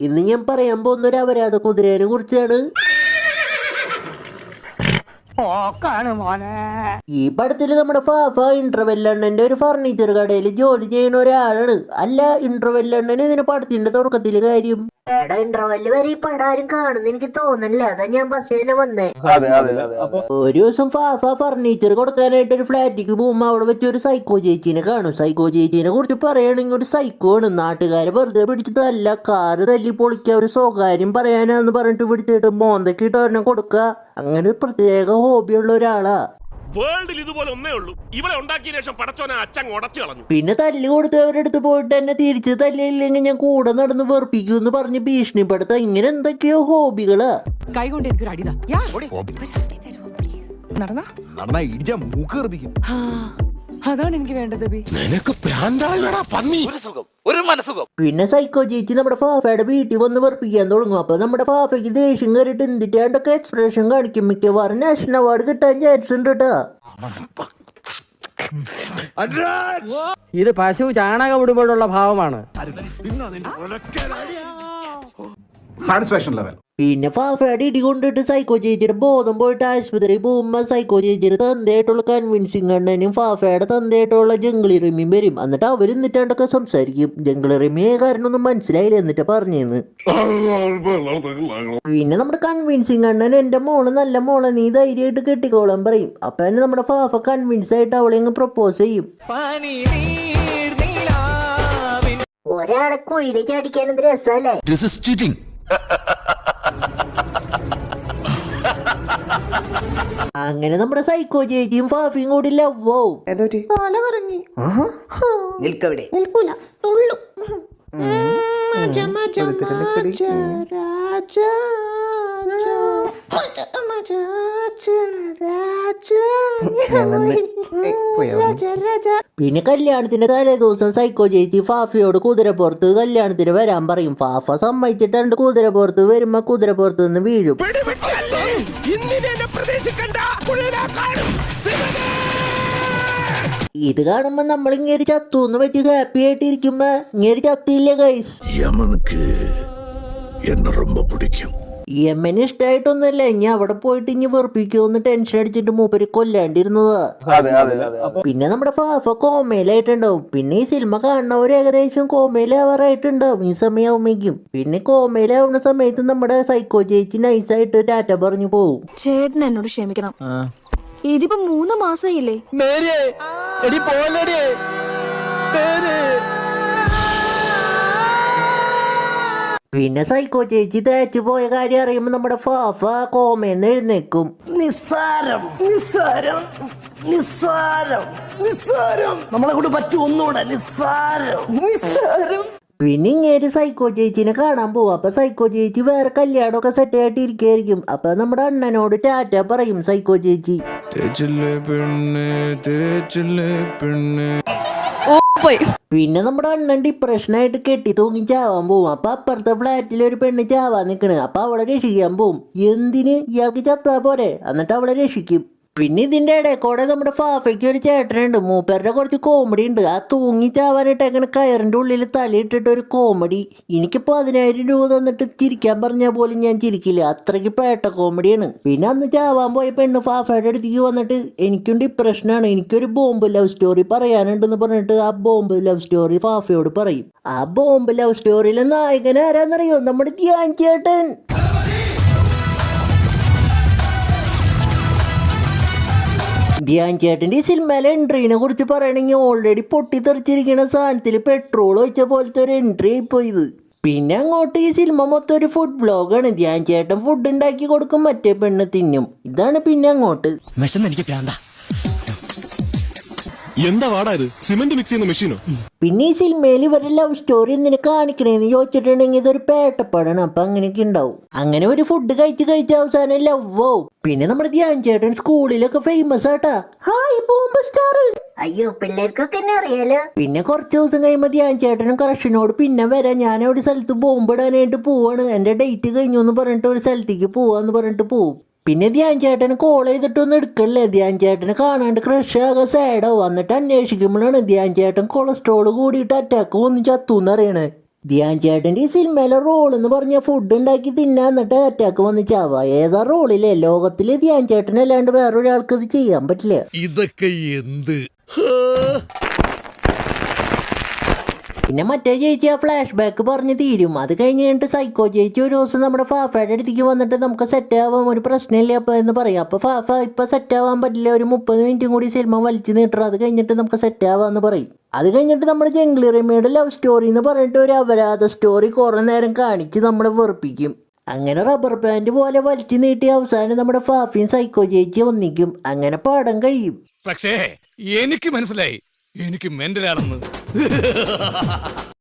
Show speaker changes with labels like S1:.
S1: ഇന്ന് ഞാൻ പറയാൻ പോകുന്ന ഒരു അപരാധ കുതിരേനെ കുറിച്ചാണ്. ഈ പടത്തിൽ നമ്മുടെ ഫാഫ ഇന്റർവെല്ലണ്ണന്റെ ഒരു ഫർണിച്ചർ കടയിൽ ജോലി ചെയ്യുന്ന ഒരാളാണ്. അല്ല, ഇന്റർവെല്ലണ്ണന് ഇതിന് പടത്തിന്റെ തുടക്കത്തില് കാര്യം ഇന്റർവെല് വരെ ഈ പടം ആരും കാണുന്ന എനിക്ക് തോന്നുന്നില്ല. അതാ ഞാൻ ഫസ്റ്റ് തന്നെ വന്നേ. ഒരു ദിവസം ഫാഫ ഫർണിച്ചർ കൊടുക്കാനായിട്ട് ഒരു ഫ്ലാറ്റിക്ക് പോകുമ്പോ അവിടെ വെച്ച് ഒരു സൈക്കോ ചേച്ചീനെ കാണും. സൈക്കോ ചേച്ചീനെ കുറിച്ച് പറയുകയാണെങ്കിൽ ഒരു സൈക്കോ ആണ്. നാട്ടുകാരെ വെറുതെ പിടിച്ചിട്ടല്ല, കാറ് തല്ലി പൊളിക്കുക, ഒരു സ്വകാര്യം പറയാനാന്ന് പറഞ്ഞിട്ട് പിടിച്ചിട്ട് മോന്തക്കിട്ട് ഒരെണ്ണം കൊടുക്കുക. അങ്ങനെ ഒരു പ്രത്യേക ഹോബിയുള്ള ഒരാളാ.
S2: വേൾഡിൽ ഇതുപോലെ ഒന്നേ ഉള്ളൂ. ഇവളെ ഉണ്ടാക്കിയ ശേഷം പടച്ചോനെ അച്ഛൻ ഉടച്ചു കളഞ്ഞു.
S1: പിന്നെ തല്ലി കൊടുത്തവരെടുത്ത് പോയിട്ട് എന്നെ തിരിച്ച് തല്ലിയില്ലെങ്കിൽ ഞാൻ കൂടെ നടന്ന് വെറുപ്പിക്കൂന്ന് പറഞ്ഞ് ഭീഷണിപ്പെടുത്ത ഇങ്ങനെ എന്തൊക്കെയോ ഹോബികളാ.
S3: കൈകൊണ്ട് എനിക്കൊരു അടിതാ അതാണ് എനിക്ക് വേണ്ടത്.
S1: പിന്നെ സൈക്കോ ചേച്ചി നമ്മുടെ ഫാഫയുടെ വീട്ടിൽ വന്ന് വെറുപ്പിക്കാൻ തുടങ്ങും. അപ്പൊ നമ്മുടെ ഫാഫയ്ക്ക് ദേഷ്യം കയറിയിട്ട് എന്തിട്ടാണ്ടൊക്കെ എക്സ്പ്രഷൻ കാണിക്കും. മിക്കവാറും നാഷണൽ അവാർഡ് കിട്ടാൻ ചാൻസ് ഉണ്ട് കേട്ടോ.
S4: ഇത് പശു ചാണകം ഇടുമ്പോഴുള്ള ഭാവമാണ്.
S5: Satisfaction level.
S1: പിന്നെ ഫാഫയുടെ ഇടി കൊണ്ടിട്ട് സൈക്കോ ചേച്ചിയുടെ ബോധം പോയിട്ട് ആശുപത്രി പോകുമ്പോ സൈക്കോ ചേച്ചിയുടെ തന്തയായിട്ടുള്ള കൺവിൻസിങ് അണ്ണനും ഫാഫയുടെ തന്തയായിട്ടുള്ള ജംഗിളി റിമിയും വരും. എന്നിട്ട് അവരെന്നിട്ടാണ്ടൊക്കെ സംസാരിക്കും. ജംഗിളി റിമിയെ കാരണമൊന്നും മനസ്സിലായില്ല എന്നിട്ട് പറഞ്ഞേന്ന്. പിന്നെ നമ്മുടെ കൺവിൻസിങ് അണ്ണൻ എന്റെ മോള് നല്ല മോളെ, നീ ധൈര്യമായിട്ട് കെട്ടിക്കോളാൻ പറയും. അപ്പൊ തന്നെ നമ്മുടെ ഫാഫ കൺവിൻസ് ആയിട്ട് അവളെ അങ്ങ് പ്രപ്പോസ് ചെയ്യും. ഒരാളെ കുഴിയില് ചാടിക്കാൻ എന്ത് രസല്ലേ. അങ്ങനെ നമ്മുടെ സൈക്കോ ചേച്ചിയും ഫാഫിയും കൂടി ലവ്വാവും.
S6: നിൽക്കവിടെ
S1: നിൽക്കൂല. പിന്നെ കല്യാണത്തിന്റെ തലേ ദിവസം സൈക്കോ ചേച്ചി ഫാഫിയോട് കുതിരപ്പുറത്ത് കല്യാണത്തിന് വരാൻ പറയും. ഫാഫ സമ്മതിച്ചിട്ടുണ്ട്. കുതിരപ്പുറത്ത് വരുമ്പോ കുതിരപ്പുറത്ത് നിന്ന് വീഴും. ഇത് കാണുമ്പോ നമ്മൾ ഇങ്ങനെ ചത്തൂന്ന് വെച്ച് ഹാപ്പി ആയിട്ട് ഇരിക്കുമ്പോ ഇങ്ങനെ ചത്തിയില്ലേ ഗൈസ്. യമ്മന് ഇഷ്ടായിട്ടൊന്നുമല്ല, ഇനി അവിടെ പോയിട്ട് ഇനി വെറുപ്പിക്കുമെന്ന് ടെൻഷൻ അടിച്ചിട്ട് മൂപ്പര് കൊല്ലാണ്ടിരുന്നതാ. പിന്നെ നമ്മുടെ ഫാഫ കോമയിലായിട്ടുണ്ടാവും. പിന്നെ ഈ സിനിമ കാണുന്നവർ ഏകദേശം കോമയിലാവാറായിട്ടുണ്ടാവും ഈ സമയമാകുമ്പോഴേക്കും. പിന്നെ കോമയിലാവുന്ന സമയത്ത് നമ്മുടെ സൈക്കോ ചേച്ചി നൈസായിട്ട് ടാറ്റ പറഞ്ഞു പോവും.
S7: ചേട്ടൻ എന്നോട് ക്ഷമിക്കണം, ഇതിപ്പോ 3 മാസമായില്ലേ.
S1: പിന്നെ സൈക്കോ ചേച്ചി തേച്ചു പോയ കാര്യം അറിയുമ്പോ നമ്മുടെ ഫാഫ കോമയെന്ന് എഴുന്നേക്കും.
S6: നിസ്സാരം നിസ്സാരം നിസ്സാരം നിസ്സാരം നമ്മളെ കൊണ്ട് പറ്റും ഒന്നുകൂടെ. നിസ്സാരം നിസ്സാരം.
S1: പിന്നെ ഇങ്ങേര് സൈക്കോ ചേച്ചിനെ കാണാൻ പോവും. അപ്പൊ സൈക്കോ ചേച്ചി വേറെ കല്യാണമൊക്കെ സെറ്റ് ആയിട്ട് ഇരിക്കായിരിക്കും. അപ്പൊ നമ്മുടെ അണ്ണനോട് ടാറ്റ പറയും സൈക്കോ ചേച്ചി. പിന്നെ നമ്മുടെ അണ്ണൻ ഡിപ്രഷനായിട്ട് കെട്ടി തൂങ്ങി ചാവാൻ പോവും. അപ്പൊ അപ്പുറത്തെ ഫ്ലാറ്റിൽ ഒരു പെണ്ണ് ചാവാൻ നിക്കണ്. അപ്പൊ അവളെ രക്ഷിക്കാൻ പോവും. എന്തിന്, ഇയാൾക്ക് ചത്താ പോരെ, എന്നിട്ട് അവളെ രക്ഷിക്കും. പിന്നെ ഇതിന്റെ ഇടയ്ക്കൂടെ നമ്മുടെ ഫാഫയ്ക്ക് ഒരു ചേട്ടനുണ്ട്. മൂപ്പരുടെ കുറച്ച് കോമഡി ഉണ്ട്. ആ തൂങ്ങി ചാവാനായിട്ട് അങ്ങനെ കയറിന്റെ ഉള്ളിൽ തലയിട്ടിട്ട് ഒരു കോമഡി. എനിക്ക് 10,000 രൂപ തന്നിട്ട് ചിരിക്കാൻ പറഞ്ഞാൽ പോലും ഞാൻ ചിരിക്കില്ല, അത്രയ്ക്ക് പേട്ട കോമഡിയാണ്. പിന്നെ അന്ന് ചാവാൻ പോയ പെണ്ണ് ഫാഫയുടെ അടുത്തേക്ക് വന്നിട്ട് എനിക്കും ഡിപ്രഷനാണ്, എനിക്കൊരു ബോംബ് ലവ് സ്റ്റോറി പറയാനുണ്ടെന്ന് പറഞ്ഞിട്ട് ആ ബോംബ് ലവ് സ്റ്റോറി ഫാഫയോട് പറയും. ആ ബോംബ് ലവ് സ്റ്റോറിയിലെ നായകൻ ആരാന്നറിയോ? നമ്മുടെ ധ്യാൻ ചേട്ടൻ. ധ്യാൻ ചേട്ടൻ്റെ ഈ സിനിമയിലെ എൻട്രീനെ കുറിച്ച് പറയണമെങ്കിൽ ഓൾറെഡി പൊട്ടിത്തെറിച്ചിരിക്കുന്ന സാധനത്തിൽ പെട്രോൾ ഒഴിച്ച പോലത്തെ ഒരു എൻട്രി ആയിപ്പോയത്. പിന്നെ അങ്ങോട്ട് ഈ സിനിമ മൊത്തം ഒരു ഫുഡ് വ്ലോഗാണ്. ധ്യാൻ ചേട്ടൻ ഫുഡ് ഉണ്ടാക്കി കൊടുക്കും, മറ്റേ പെണ്ണ് തിന്നും. ഇതാണ് പിന്നെ അങ്ങോട്ട്.
S2: എന്താ വാടാ ഇത്, സിമന്റ് മിക്സ് ചെയ്യുന്ന മെഷീനോ?
S1: പിന്നെ ഈ സിനിമയിൽ ഇവരുടെ ലവ് സ്റ്റോറി എന്തിനു കാണിക്കണേന്ന് ചോദിച്ചിട്ടുണ്ടെങ്കിൽ ഇതൊരു പേട്ടപ്പാടാണ്. അപ്പൊ അങ്ങനെയൊക്കെ ഉണ്ടാവും. അങ്ങനെ ഒരു ഫുഡ് കഴിച്ച് അവസാനം ലവ് ആവും. പിന്നെ നമ്മുടെ ധ്യാൻ ചേട്ടൻ സ്കൂളിലൊക്കെ ഫേമസ് ആട്ടാ. Hi bomb star.
S6: അയ്യോ, പിള്ളേർക്കൊക്കെ എന്നെ അറിയാലോ.
S1: പിന്നെ കുറച്ച് ദിവസം കഴിയുമ്പോൾ ധ്യാൻ ചേട്ടനും കറക്ഷനോട് പിന്നെ വരാം, ഞാൻ ഒരു സ്ഥലത്ത് ബോംബ് ഇടാനായിട്ട് പോവാണ്, എന്റെ ഡേറ്റ് കഴിഞ്ഞു എന്ന് പറഞ്ഞിട്ട് ഒരു സ്ഥലത്തേക്ക് പോവാന്ന് പറഞ്ഞിട്ട് പോവും. പിന്നെ ധ്യാൻ ചേട്ടന് കോൾ ചെയ്തിട്ടൊന്നും എടുക്കല്ലേ. ധ്യാൻ ചേട്ടനെ കാണാണ്ട് ക്രഷ് ആകെ സാഡാവും. വന്നിട്ട് അന്വേഷിക്കുമ്പോഴാണ് ധ്യാൻ ചേട്ടൻ കൊളസ്ട്രോൾ കൂടിയിട്ട് അറ്റാക്ക് വന്ന് ചത്തൂന്ന് അറിയണേ. ധ്യാൻ ചേട്ടൻ്റെ ഈ സിനിമയിലെ റോൾ എന്ന് പറഞ്ഞ ഫുഡ് ഉണ്ടാക്കി തിന്നാ എന്നിട്ട് അറ്റാക്ക് വന്ന് ചാവാ. ഏതാ റോളിലെ ലോകത്തില് ധ്യാൻ ചേട്ടനല്ലാണ്ട് വേറൊരാൾക്ക് ഇത് ചെയ്യാൻ പറ്റില്ല.
S8: ഇതൊക്കെ എന്ത്?
S1: പിന്നെ മറ്റേ ചേച്ചി ആ ഫ്ലാഷ് ബാക്ക് പറഞ്ഞ് തീരും. അത് കഴിഞ്ഞിട്ട് സൈക്കോ ചേച്ചി ഒരു ദിവസം നമ്മുടെ ഫാഫയുടെ അടുത്തേക്ക് വന്നിട്ട് നമുക്ക് സെറ്റ് ആവാൻ ഒരു പ്രശ്നമില്ല അപ്പം എന്ന് പറയാം. അപ്പോൾ ഫാഫ ഇപ്പം സെറ്റ് ആവാൻ പറ്റില്ല, ഒരു 30 മിനിറ്റും കൂടി സിനിമ വലിച്ചു നീട്ടണം, അത് കഴിഞ്ഞിട്ട് നമുക്ക് സെറ്റ് ആവാന്ന് പറയും. അത് കഴിഞ്ഞിട്ട് നമ്മുടെ ജംഗ്ലി റെമിയുടെ ലവ് സ്റ്റോറി എന്ന് പറഞ്ഞിട്ട് ഒരു അപരാധ സ്റ്റോറി കുറേ നേരം കാണിച്ച് നമ്മളെ വെറുപ്പിക്കും. അങ്ങനെ റബ്ബർ ബാൻഡ് പോലെ വലിച്ചു നീട്ടി അവസാനം നമ്മുടെ ഫാഫിയും സൈക്കോ ചേച്ചി ഒന്നിക്കും. അങ്ങനെ പാഠം കഴിയും.
S8: പക്ഷേ എനിക്ക് മനസ്സിലായി, എനിക്ക് മെന്റലാണെന്ന്.